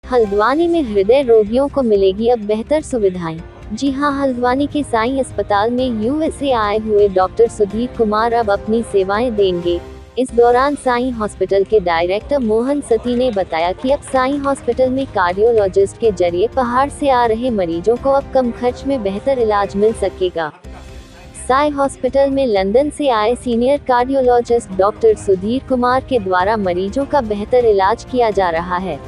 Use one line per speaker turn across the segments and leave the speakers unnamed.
हल्द्वानी में हृदय रोगियों को मिलेगी अब बेहतर सुविधाएं। जी हां, हल्द्वानी के साईं अस्पताल में यूएसए आए हुए डॉक्टर सुधीर कुमार अब अपनी सेवाएं देंगे। इस दौरान साईं हॉस्पिटल के डायरेक्टर मोहन सती ने बताया कि अब साईं हॉस्पिटल में कार्डियोलॉजिस्ट के जरिए पहाड़ से आ रहे मरीजों को अब कम खर्च में बेहतर इलाज मिल सकेगा। साईं हॉस्पिटल में लंदन से आए senior cardiologist doctor Sudhir Kumar के द्वारा मरीजों का बेहतर इलाज किया जा रहा है।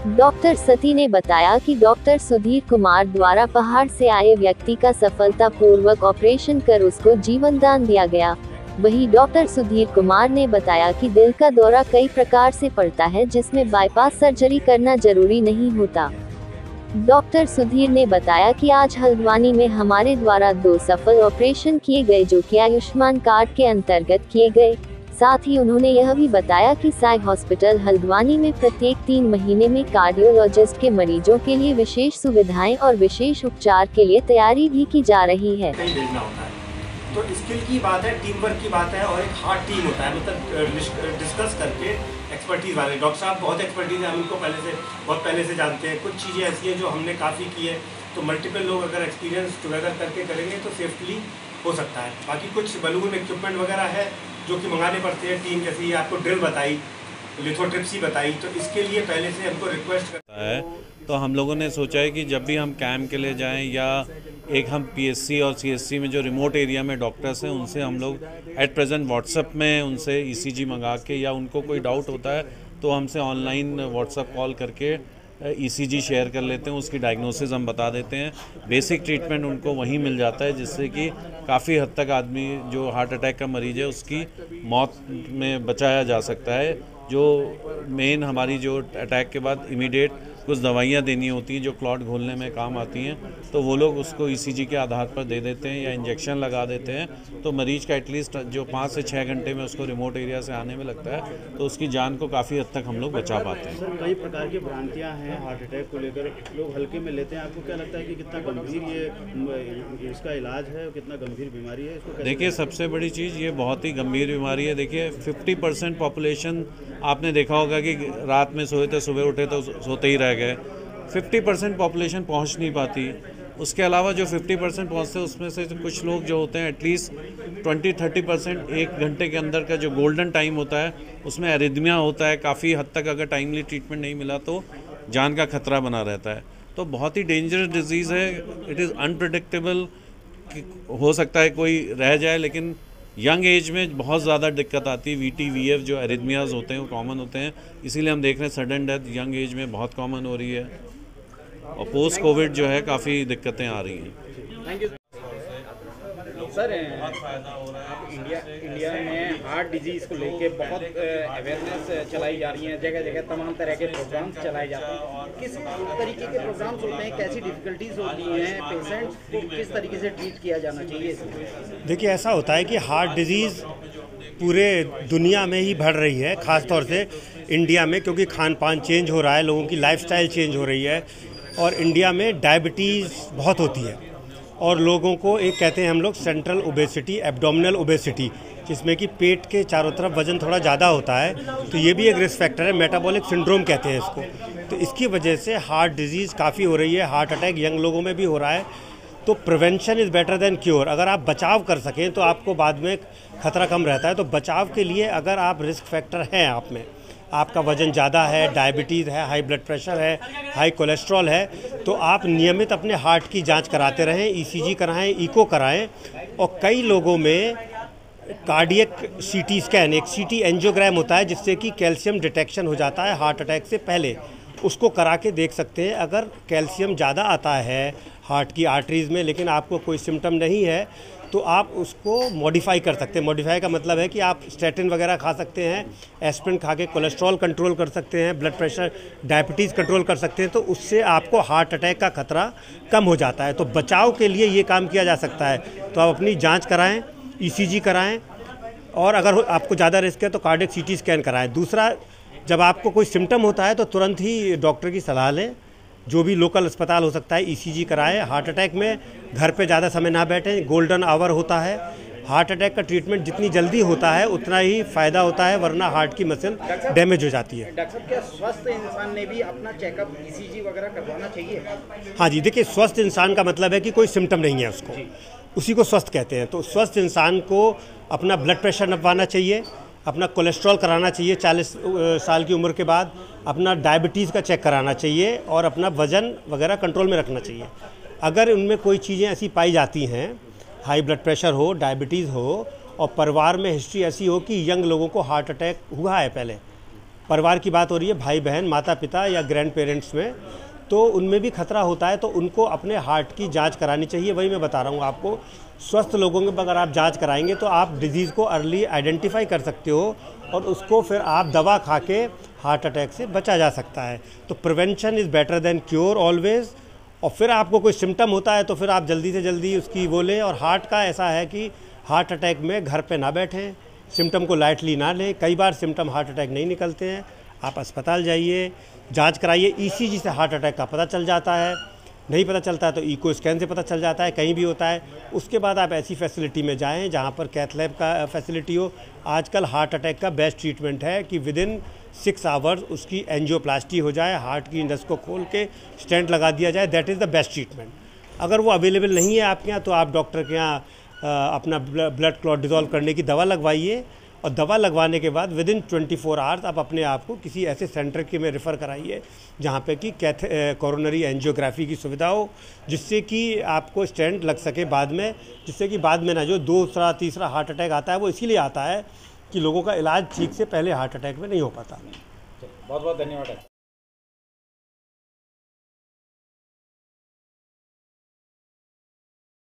डॉक्टर सती ने बताया कि डॉक्टर सुधीर कुमार द्वारा पहाड़ से आए व्यक्ति का सफलतापूर्वक ऑपरेशन कर उसको जीवन दान दिया गया। वहीं डॉक्टर सुधीर कुमार ने बताया कि दिल का दौरा कई प्रकार से पड़ता है, जिसमें बाईपास सर्जरी करना जरूरी नहीं होता। डॉक्टर सुधीर ने बताया कि आज हल्द्वानी में हमारे द्वारा 2 सफल ऑपरेशन किए गए, जो कि आयुष्मान कार्ड के अंतर्गत किए गए। साथ ही उन्होंने यह भी बताया कि साईं हॉस्पिटल हल्द्वानी में प्रत्येक 3 महीने में कार्डियोलॉजिस्ट के मरीजों के लिए विशेष सुविधाएं और विशेष उपचार के लिए तैयारी भी की जा रही है।
तो स्किल की बात है, टीम वर्क की बात है और एक हार्ड टीम होता है, मतलब डिस्कस करके एक्सपर्टीज वाले डॉक्टर साहब बहुत एक्सपर्टीज है, हम उनको बहुत पहले से जानते हैं। कुछ चीज़ें ऐसी हैं जो हमने काफ़ी की है, तो मल्टीपल लोग अगर एक्सपीरियंस टुगेदर करके करेंगे तो सेफली हो सकता है। बाकी कुछ बलून इक्विपमेंट वगैरह है जो कि मंगाने पड़ते हैं। टीम जैसे आपको ड्रिल बताई, लिथोट्रिप्सी बताई, तो इसके लिए पहले से हमको रिक्वेस्ट करता है।
तो हम लोगों ने सोचा है कि जब भी हम कैंप के लिए जाएं या एक हम पीएससी और सीएससी में जो रिमोट एरिया में डॉक्टर्स हैं उनसे हम लोग एट प्रेजेंट व्हाट्सएप में उनसे ईसीजी मंगा के, या उनको कोई डाउट होता है तो हमसे ऑनलाइन व्हाट्सएप कॉल करके ईसीजी शेयर कर लेते हैं, उसकी डायग्नोसिस हम बता देते हैं। बेसिक ट्रीटमेंट उनको वहीं मिल जाता है, जिससे कि काफ़ी हद तक आदमी जो हार्ट अटैक का मरीज़ है उसकी मौत में बचाया जा सकता है। जो मेन हमारी जो अटैक के बाद इमीडिएट कुछ दवाइयाँ देनी होती हैं जो क्लॉट घोलने में काम आती हैं, तो वो लोग उसको ईसीजी के आधार पर दे देते हैं या इंजेक्शन लगा देते हैं। तो मरीज का एटलीस्ट जो 5 से 6 घंटे में उसको रिमोट एरिया से आने में लगता है, तो उसकी जान को काफ़ी हद तक हम लोग बचा पाते हैं।
सर, कई प्रकार की भ्रांतियाँ हैं हार्ट अटैक को लेकर, लोग हल्के में लेते हैं। आपको क्या लगता है कि कितना गंभीर ये इसका इलाज है, कितना गंभीर बीमारी है इसको?
देखिए, सबसे बड़ी चीज़ ये बहुत ही गंभीर बीमारी है। देखिए 50% पॉपुलेशन आपने देखा होगा कि रात में सोए थे, सुबह उठे तो सोते ही रह गए। 50% पॉपुलेशन पहुंच नहीं पाती। उसके अलावा जो 50% पहुंचते हैं उसमें से कुछ लोग जो होते हैं एटलीस्ट 20-30% 1 घंटे के अंदर का जो गोल्डन टाइम होता है उसमें एरिथमिया होता है। काफ़ी हद तक अगर टाइमली ट्रीटमेंट नहीं मिला तो जान का खतरा बना रहता है। तो बहुत ही डेंजरस डिजीज़ है। इट इज़ अनप्रेडिक्टेबल, हो सकता है कोई रह जाए, लेकिन यंग एज में बहुत ज़्यादा दिक्कत आती है। वीटी वीएफ जो एरिथमियाज होते हैं वो कॉमन होते हैं, इसीलिए हम देख रहे हैं सडन डेथ यंग एज में बहुत कॉमन हो रही है। और पोस्ट कोविड जो है काफ़ी दिक्कतें आ रही हैं।
Thank you sir. इंडिया में हार्ट डिजीज़ को लेके बहुत अवेयरनेस चलाई जा रही है, जगह जगह तमाम तरह के प्रोग्राम्स चलाए जाते हैं। किस तरीके के प्रोग्राम्स होते हैं, कैसी डिफ़िकल्टीज होती हैं, पेशेंट्स को किस तरीके से ट्रीट किया जाना चाहिए?
देखिए, ऐसा होता है कि हार्ट डिजीज़ पूरे दुनिया में ही बढ़ रही है, ख़ास तौर से इंडिया में, क्योंकि खान पान चेंज हो रहा है, लोगों की लाइफस्टाइल चेंज हो रही है। और इंडिया में डायबिटीज़ बहुत होती है और लोगों को एक कहते हैं हम लोग सेंट्रल ओबेसिटी, एब्डोमिनल ओबेसिटी, जिसमें कि पेट के चारों तरफ वज़न थोड़ा ज़्यादा होता है, तो ये भी एक रिस्क फैक्टर है। मेटाबॉलिक सिंड्रोम कहते हैं इसको। तो इसकी वजह से हार्ट डिजीज़ काफ़ी हो रही है। हार्ट अटैक यंग लोगों में भी हो रहा है। तो prevention is better than cure. अगर आप बचाव कर सकें तो आपको बाद में खतरा कम रहता है। तो बचाव के लिए अगर आप रिस्क फैक्टर हैं, आप में आपका वज़न ज़्यादा है, डायबिटीज़ है, हाई ब्लड प्रेशर है, हाई कोलेस्ट्रॉल है, तो आप नियमित अपने हार्ट की जांच कराते रहें, ईसीजी कराएं, इको कराएं। और कई लोगों में कार्डियक सीटी स्कैन, एक सीटी एंजियोग्राम होता है जिससे कि कैल्शियम डिटेक्शन हो जाता है हार्ट अटैक से पहले, उसको करा के देख सकते हैं। अगर कैल्शियम ज़्यादा आता है हार्ट की आर्टरीज़ में लेकिन आपको कोई सिम्टम नहीं है, तो आप उसको मॉडिफाई कर सकते हैं। मॉडिफाई का मतलब है कि आप स्टैटिन वगैरह खा सकते हैं, एस्पिरिन खा के कोलेस्ट्रॉल कंट्रोल कर सकते हैं, ब्लड प्रेशर, डायबिटीज़ कंट्रोल कर सकते हैं। तो उससे आपको हार्ट अटैक का खतरा कम हो जाता है। तो बचाव के लिए ये काम किया जा सकता है। तो आप अपनी जांच कराएं, ईसीजी कराएं, और अगर आपको ज़्यादा रिस्क है तो कार्डियक सीटी स्कैन कराएं। दूसरा, जब आपको कोई सिम्टम होता है तो तुरंत ही डॉक्टर की सलाह लें। जो भी लोकल अस्पताल हो सकता है, ईसीजी कराएं। हार्ट अटैक में घर पे ज़्यादा समय ना बैठें, गोल्डन आवर होता है। हार्ट अटैक का ट्रीटमेंट जितनी जल्दी होता है उतना ही फ़ायदा होता है, वरना हार्ट की मसल डैमेज हो जाती है।
डॉक्टर साहब, क्या स्वस्थ इंसान ने भी अपना चेकअप ECG वगैरह करवाना चाहिए?
हाँ जी, देखिए, स्वस्थ इंसान का मतलब है कि कोई सिम्टम नहीं है उसको, उसी को स्वस्थ कहते हैं। तो स्वस्थ इंसान को अपना ब्लड प्रेशर नपवाना चाहिए, अपना कोलेस्ट्रॉल कराना चाहिए 40 साल की उम्र के बाद, अपना डायबिटीज़ का चेक कराना चाहिए और अपना वज़न वगैरह कंट्रोल में रखना चाहिए। अगर उनमें कोई चीज़ें ऐसी पाई जाती हैं, हाई ब्लड प्रेशर हो, डायबिटीज़ हो, और परिवार में हिस्ट्री ऐसी हो कि यंग लोगों को हार्ट अटैक हुआ है, पहले परिवार की बात हो रही है, भाई बहन, माता पिता या ग्रैंड पेरेंट्स में, तो उनमें भी खतरा होता है, तो उनको अपने हार्ट की जांच करानी चाहिए। वही मैं बता रहा हूँ आपको, स्वस्थ लोगों में अगर आप जांच कराएंगे तो आप डिजीज़ को अर्ली आइडेंटिफाई कर सकते हो और उसको फिर आप दवा खा के हार्ट अटैक से बचा जा सकता है। तो prevention is better than cure always. और फिर आपको कोई सिम्टम होता है तो फिर आप जल्दी से जल्दी उसकी वो लें। और हार्ट का ऐसा है कि हार्ट अटैक में घर पे ना बैठें, सिम्टम को लाइटली ना लें। कई बार सिम्टम हार्ट अटैक नहीं निकलते हैं, आप अस्पताल जाइए, जांच कराइए। ECG से हार्ट अटैक का पता चल जाता है, नहीं पता चलता है तो इको स्कैन से पता चल जाता है, कहीं भी होता है। उसके बाद आप ऐसी फैसिलिटी में जाएं जहां पर कैथ लैब का फैसिलिटी हो। आजकल हार्ट अटैक का बेस्ट ट्रीटमेंट है कि विदिन 6 आवर्स उसकी एंजियोप्लास्टी हो जाए, हार्ट की नस को खोल के स्टेंट लगा दिया जाए। That is the best treatment. अगर वो अवेलेबल नहीं है आपके यहाँ तो आप डॉक्टर के यहाँ अपना ब्लड क्लॉट डिज़ोल्व करने की दवा लगवाइए, और दवा लगवाने के बाद विदिन 24 आवर्स आप अपने आप को किसी ऐसे सेंटर के में रेफ़र कराइए जहाँ पे कि कोरोनरी एंजियोग्राफी की सुविधा हो, जिससे कि आपको स्टेंट लग सके बाद में, जिससे कि बाद में ना जो दूसरा तीसरा हार्ट अटैक आता है वो इसीलिए आता है कि लोगों का इलाज ठीक से पहले हार्ट अटैक में नहीं हो पाता।
बहुत बहुत धन्यवाद।